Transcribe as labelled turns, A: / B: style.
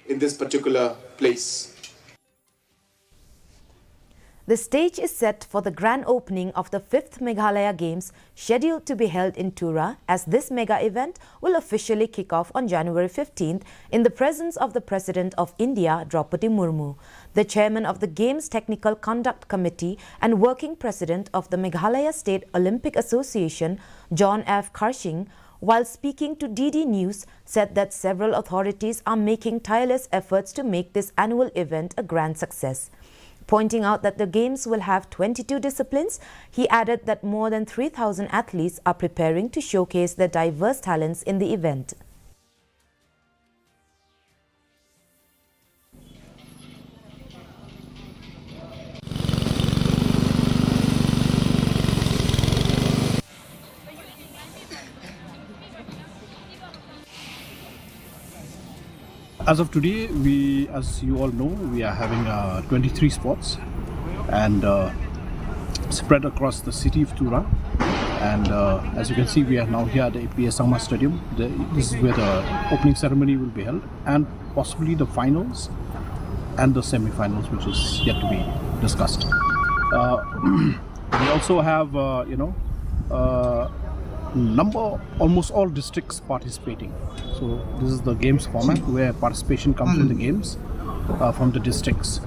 A: in this particular place.
B: The stage is set for the grand opening of the 5th Meghalaya Games, scheduled to be held in Tura, as this mega event will officially kick off on January 15th in the presence of the President of India, Draupadi Murmu. The chairman of the Games Technical Conduct Committee and working president of the Meghalaya State Olympic Association, John F. Karshing, while speaking to DD News, said that several authorities are making tireless efforts to make this annual event a grand success. Pointing out that the Games will have 22 disciplines, he added that more than 3,000 athletes are preparing to showcase their diverse talents in the event.
C: As of today, as you all know, we are having 23 sports and spread across the city of Tura. And as you can see, we are now here at the APS Sangma Stadium. This is where the opening ceremony will be held, and possibly the finals and the semi-finals, which is yet to be discussed. We also have, almost all districts participating. So this is the games format where participation comes from the games from the districts.